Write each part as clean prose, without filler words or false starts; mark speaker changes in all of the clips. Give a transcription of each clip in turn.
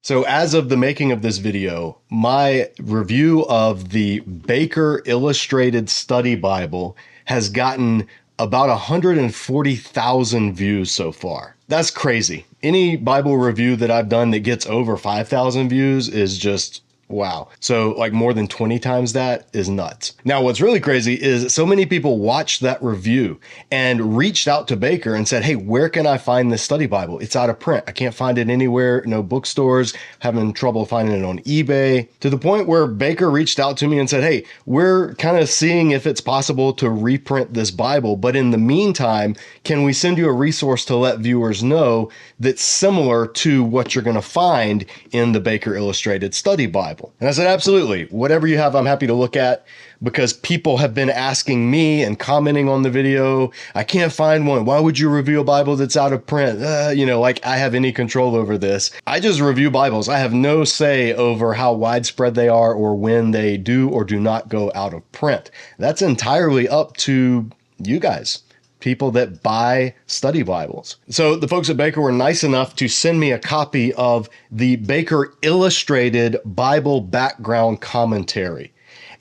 Speaker 1: So as of the making of this video, my review of the Baker Illustrated Study Bible has gotten about 140,000 views so far. That's crazy. Any Bible review that I've done that gets over 5,000 views is just wow. So like more than 20 times that is nuts. Now, what's really crazy is so many people watched that review and reached out to Baker and said, hey, where can I find this study Bible? It's out of print. I can't find it anywhere. No bookstores, having trouble finding it on eBay, to the point where Baker reached out to me and said, hey, we're kind of seeing if it's possible to reprint this Bible. But in the meantime, can we send you a resource to let viewers know that's similar to what you're going to find in the Baker Illustrated Study Bible? And I said, absolutely. Whatever you have, I'm happy to look at, because people have been asking me and commenting on the video, I can't find one. Why would you review a Bible that's out of print? Like I have any control over this. I just review Bibles. I have no say over how widespread they are or when they do or do not go out of print. That's entirely up to you guys, people that buy study Bibles. So the folks at Baker were nice enough to send me a copy of the Baker Illustrated Bible Background Commentary.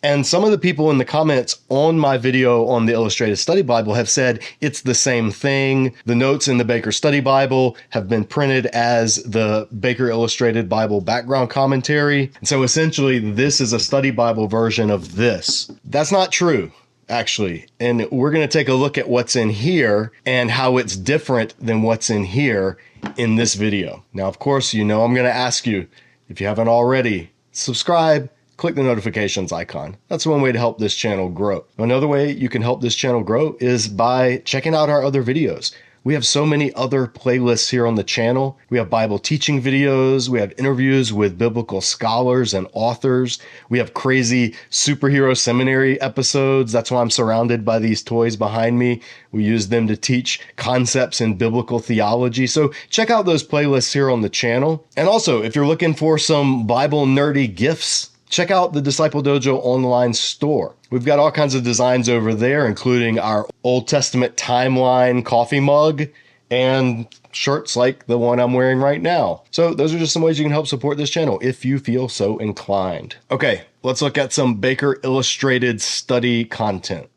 Speaker 1: And some of the people in the comments on my video on the Illustrated Study Bible have said it's the same thing. The notes in the Baker Study Bible have been printed as the Baker Illustrated Bible Background Commentary. And so essentially, this is a study Bible version of this. That's not true, actually. And we're going to take a look at what's in here and how it's different than what's in here in this video. Now, of course, I'm going to ask you, if you haven't already, subscribe, click the notifications icon. That's one way to help this channel grow. Another way you can help this channel grow is by checking out our other videos. We have so many other playlists here on the channel. We have Bible teaching videos. We have interviews with biblical scholars and authors. We have crazy superhero seminary episodes. That's why I'm surrounded by these toys behind me. We use them to teach concepts in biblical theology. So check out those playlists here on the channel. And also, if you're looking for some Bible nerdy gifts, check out the Disciple Dojo online store. We've got all kinds of designs over there, including our Old Testament timeline coffee mug and shirts like the one I'm wearing right now. So those are just some ways you can help support this channel if you feel so inclined. Okay, let's look at some Baker Illustrated study content.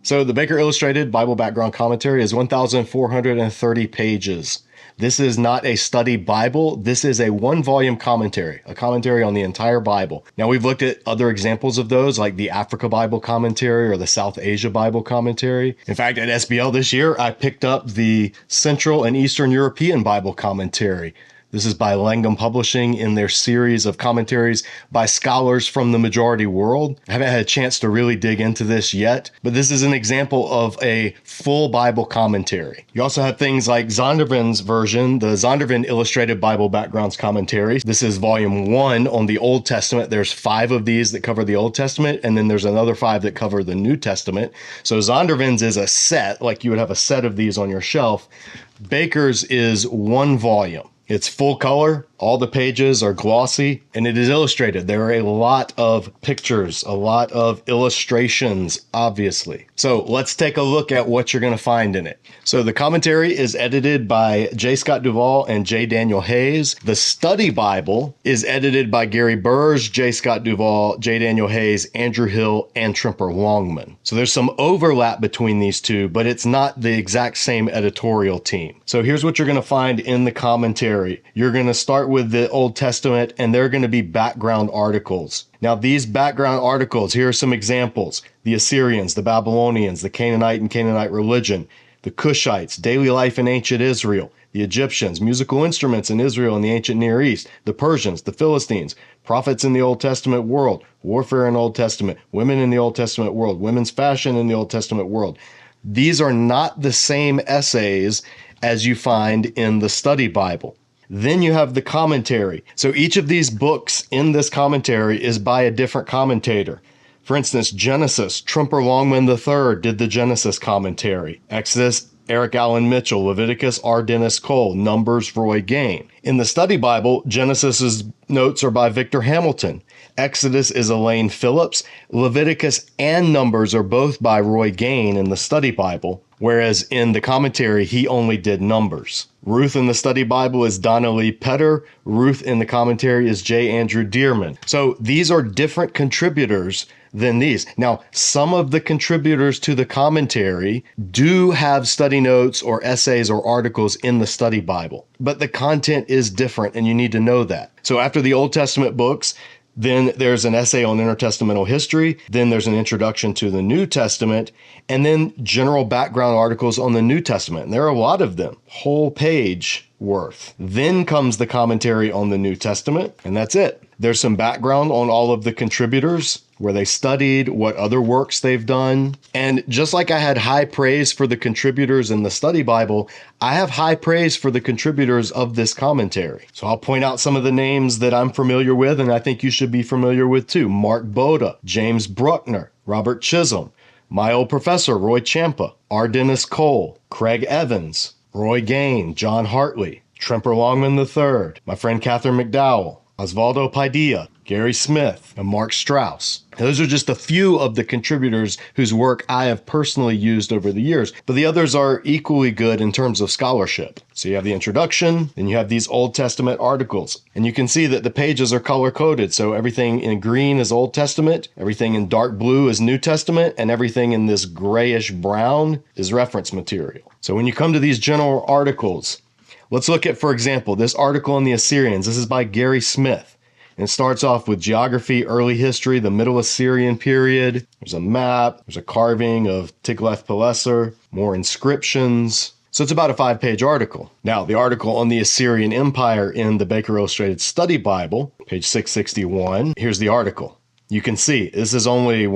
Speaker 1: So the Baker Illustrated Bible Background Commentary is 1,430 pages. This is not a study Bible. This is a one-volume commentary, a commentary on the entire Bible. Now, we've looked at other examples of those, like the Africa Bible Commentary or the South Asia Bible Commentary. In fact, at SBL this year, I picked up the Central and Eastern European Bible Commentary. This is by Langham Publishing in their series of commentaries by scholars from the majority world. I haven't had a chance to really dig into this yet, but this is an example of a full Bible commentary. You also have things like Zondervan's version, the Zondervan Illustrated Bible Backgrounds Commentary. This is volume 1 on the Old Testament. There's 5 of these that cover the Old Testament, and then there's another 5 that cover the New Testament. So Zondervan's is a set, like you would have a set of these on your shelf. Baker's is one volume. It's full color, all the pages are glossy, and it is illustrated. There are a lot of pictures, a lot of illustrations, obviously. So let's take a look at what you're going to find in it. So the commentary is edited by J. Scott Duvall and J. Daniel Hayes. The study Bible is edited by Gary Burge, J. Scott Duvall, J. Daniel Hayes, Andrew Hill, and Trimper Longman. So there's some overlap between these two, but it's not the exact same editorial team. So here's what you're going to find in the commentary. You're going to start with the Old Testament, and they're going to be background articles. Now, these background articles, here are some examples. The Assyrians, the Babylonians, the Canaanite and Canaanite religion, the Cushites, daily life in ancient Israel, the Egyptians, musical instruments in Israel and the ancient Near East, the Persians, the Philistines, prophets in the Old Testament world, warfare in the Old Testament, women in the Old Testament world, women's fashion in the Old Testament world. These are not the same essays as you find in the study Bible. Then you have the commentary. So each of these books in this commentary is by a different commentator. For instance, Genesis, Trimper Longman III did the Genesis commentary. Exodus, Eric Allen Mitchell. Leviticus, R. Dennis Cole. Numbers, Roy Gain. In the study Bible, Genesis's notes are by Victor Hamilton. Exodus is Elaine Phillips. Leviticus and Numbers are both by Roy Gain in the Study Bible, whereas in the commentary, he only did Numbers. Ruth in the Study Bible is Donna Lee Petter. Ruth in the commentary is J. Andrew Dearman. So these are different contributors than these. Now, some of the contributors to the commentary do have study notes or essays or articles in the Study Bible, but the content is different, and you need to know that. So after the Old Testament books, then there's an essay on intertestamental history, then there's an introduction to the New Testament, and then general background articles on the New Testament. And there are a lot of them, whole page worth. Then comes the commentary on the New Testament, and that's it. There's some background on all of the contributors, where they studied, what other works they've done. And just like I had high praise for the contributors in the Study Bible, I have high praise for the contributors of this commentary. So I'll point out some of the names that I'm familiar with, and I think you should be familiar with too. Mark Boda, James Bruckner, Robert Chisholm, my old professor, Roy Champa, R. Dennis Cole, Craig Evans, Roy Gain, John Hartley, Tremper Longman III, my friend Catherine McDowell, Osvaldo Padilla, Gary Smith, and Mark Strauss. Those are just a few of the contributors whose work I have personally used over the years, but the others are equally good in terms of scholarship. So you have the introduction, then you have these Old Testament articles, and you can see that the pages are color-coded. So everything in green is Old Testament, everything in dark blue is New Testament, and everything in this grayish brown is reference material. So when you come to these general articles, let's look at, for example, this article on the Assyrians. This is by Gary Smith. And it starts off with geography, early history, the Middle Assyrian period. There's a map. There's a carving of Tiglath-Pileser, more inscriptions. So it's about a 5-page article. Now, the article on the Assyrian Empire in the Baker Illustrated Study Bible, page 661. Here's the article. You can see this is only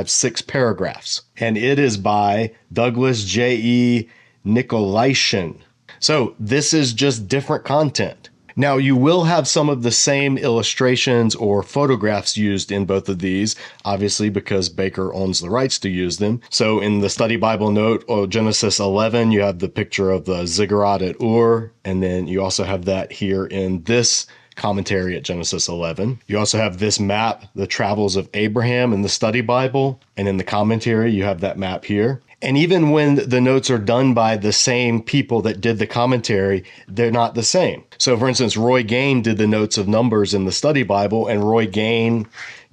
Speaker 1: 6 paragraphs. And it is by Douglas J.E. Nikolaishin. So this is just different content. Now, you will have some of the same illustrations or photographs used in both of these, obviously because Baker owns the rights to use them. So in the Study Bible note, Genesis 11, you have the picture of the ziggurat at Ur, and then you also have that here in this commentary at Genesis 11. You also have this map, the travels of Abraham in the Study Bible, and in the commentary, you have that map here. And even when the notes are done by the same people that did the commentary, they're not the same. So for instance, Roy Gain did the notes of Numbers in the Study Bible, and Roy Gain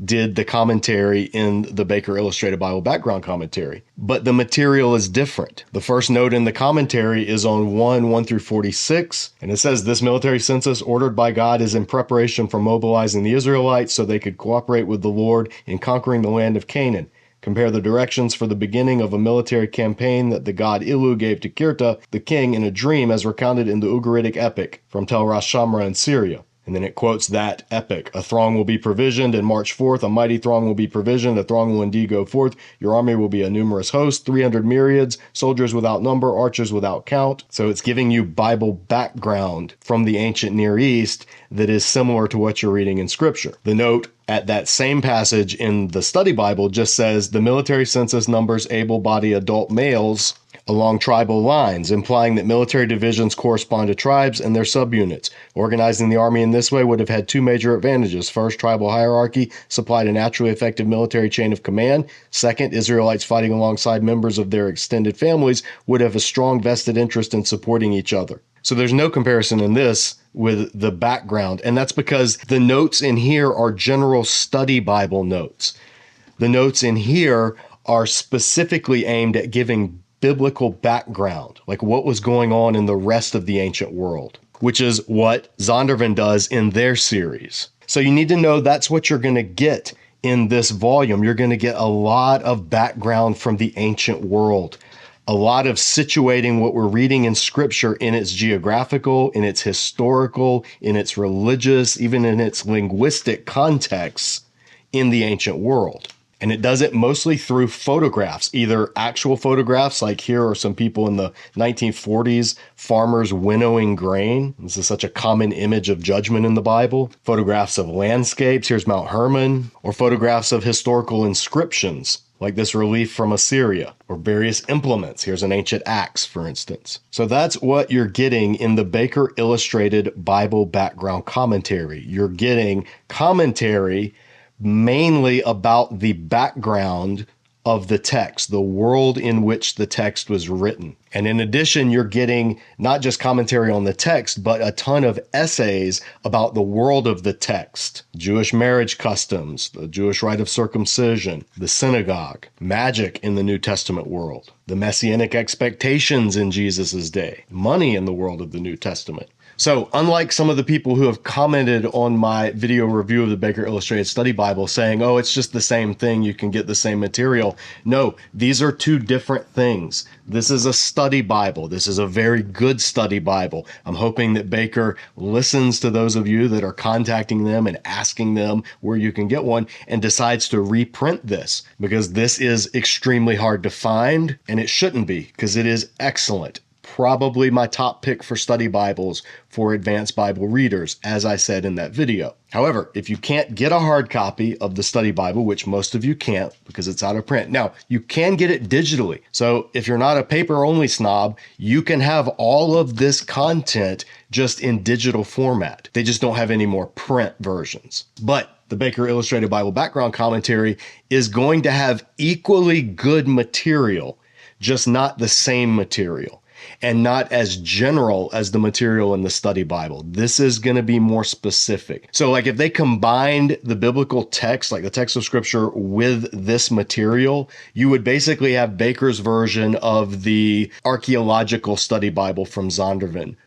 Speaker 1: did the commentary in the Baker Illustrated Bible background commentary. But the material is different. The first note in the commentary is on 1 through 46, and it says, this military census ordered by God is in preparation for mobilizing the Israelites so they could cooperate with the Lord in conquering the land of Canaan. Compare the directions for the beginning of a military campaign that the god Ilu gave to Kirta, the king, in a dream as recounted in the Ugaritic epic from Tel Ras Shamra in Syria. And then it quotes that epic. A throng will be provisioned and march forth. A mighty throng will be provisioned. A throng will indeed go forth. Your army will be a numerous host, 300 myriads, soldiers without number, archers without count. So it's giving you Bible background from the ancient Near East that is similar to what you're reading in Scripture. The note at that same passage in the Study Bible just says the military census numbers able-bodied adult males along tribal lines, implying that military divisions correspond to tribes and their subunits. Organizing the army in this way would have had two major advantages. First, tribal hierarchy supplied a naturally effective military chain of command. Second, Israelites fighting alongside members of their extended families would have a strong vested interest in supporting each other. So there's no comparison in this with the background, and that's because the notes in here are general Study Bible notes. The notes in here are specifically aimed at giving biblical background, like what was going on in the rest of the ancient world, which is what Zondervan does in their series. So you need to know that's what you're going to get in this volume. You're going to get a lot of background from the ancient world, a lot of situating what we're reading in Scripture in its geographical, in its historical, in its religious, even in its linguistic contexts in the ancient world. And it does it mostly through photographs, either actual photographs, like here are some people in the 1940s, farmers winnowing grain. This is such a common image of judgment in the Bible. Photographs of landscapes, here's Mount Hermon, or photographs of historical inscriptions, like this relief from Assyria, or various implements. Here's an ancient axe, for instance. So that's what you're getting in the Baker Illustrated Bible Background Commentary. You're getting commentary mainly about the background of the text, the world in which the text was written. And in addition, you're getting not just commentary on the text, but a ton of essays about the world of the text, Jewish marriage customs, the Jewish rite of circumcision, the synagogue, magic in the New Testament world, the messianic expectations in Jesus's day, money in the world of the New Testament. So unlike some of the people who have commented on my video review of the Baker Illustrated Study Bible saying, oh, it's just the same thing, you can get the same material. No, these are two different things. This is a study Bible. This is a very good study Bible. I'm hoping that Baker listens to those of you that are contacting them and asking them where you can get one and decides to reprint this, because this is extremely hard to find, and it shouldn't be, because it is excellent. Probably my top pick for study Bibles for advanced Bible readers, as I said in that video. However, if you can't get a hard copy of the study Bible, which most of you can't because it's out of print, now you can get it digitally. So if you're not a paper-only snob, you can have all of this content just in digital format. They just don't have any more print versions. But the Baker Illustrated Bible Background Commentary is going to have equally good material, just not the same material, and not as general as the material in the study Bible. This is going to be more specific. So like if they combined the biblical text, like the text of scripture, with this material, you would basically have Baker's version of the archaeological study Bible from Zondervan,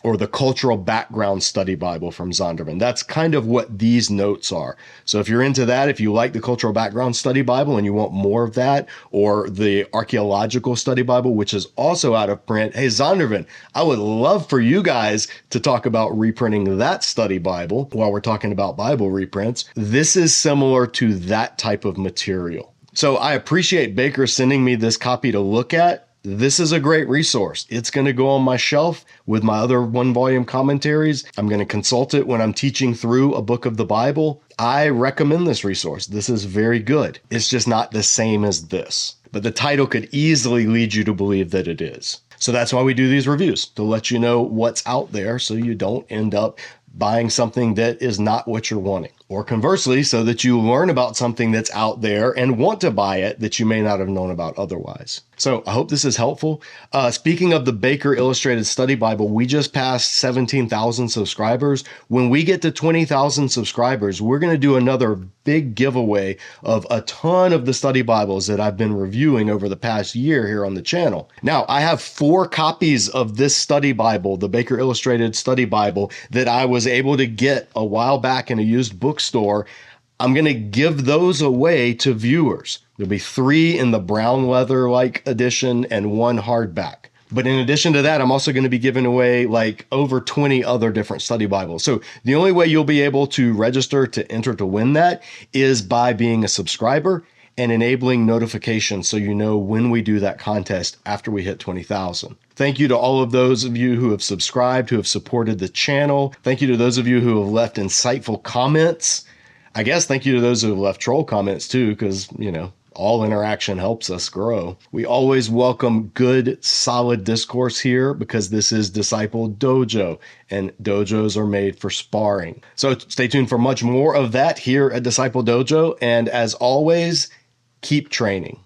Speaker 1: or the cultural background study Bible from Zondervan. That's kind of what these notes are. So if you're into that, if you like the cultural background study Bible and you want more of that, or the archaeological study Bible, which is also out of print, hey, Zondervan, I would love for you guys to talk about reprinting that study Bible while we're talking about Bible reprints. This is similar to that type of material. So I appreciate Baker sending me this copy to look at. This is a great resource. It's going to go on my shelf with my other one-volume commentaries. I'm going to consult it when I'm teaching through a book of the Bible. I recommend this resource. This is very good. It's just not the same as this. But the title could easily lead you to believe that it is. So that's why we do these reviews, to let you know what's out there so you don't end up buying something that is not what you're wanting. Or conversely, so that you learn about something that's out there and want to buy it that you may not have known about otherwise. So I hope this is helpful. Speaking of the Baker Illustrated Study Bible, we just passed 17,000 subscribers. When we get to 20,000 subscribers, we're going to do another big giveaway of a ton of the study Bibles that I've been reviewing over the past year here on the channel. Now, I have 4 copies of this study Bible, the Baker Illustrated Study Bible, that I was able to get a while back in a used bookstore. I'm going to give those away to viewers. There'll be 3 in the brown leather-like edition and 1 hardback. But in addition to that, I'm also going to be giving away like over 20 other different study Bibles. So the only way you'll be able to register to enter to win that is by being a subscriber and enabling notifications so you know when we do that contest after we hit 20,000. Thank you to all of those of you who have subscribed, who have supported the channel. Thank you to those of you who have left insightful comments. I guess thank you to those who have left troll comments too, because, you know, all interaction helps us grow. We always welcome good, solid discourse here because this is Disciple Dojo, and dojos are made for sparring. So stay tuned for much more of that here at Disciple Dojo, and as always, keep training.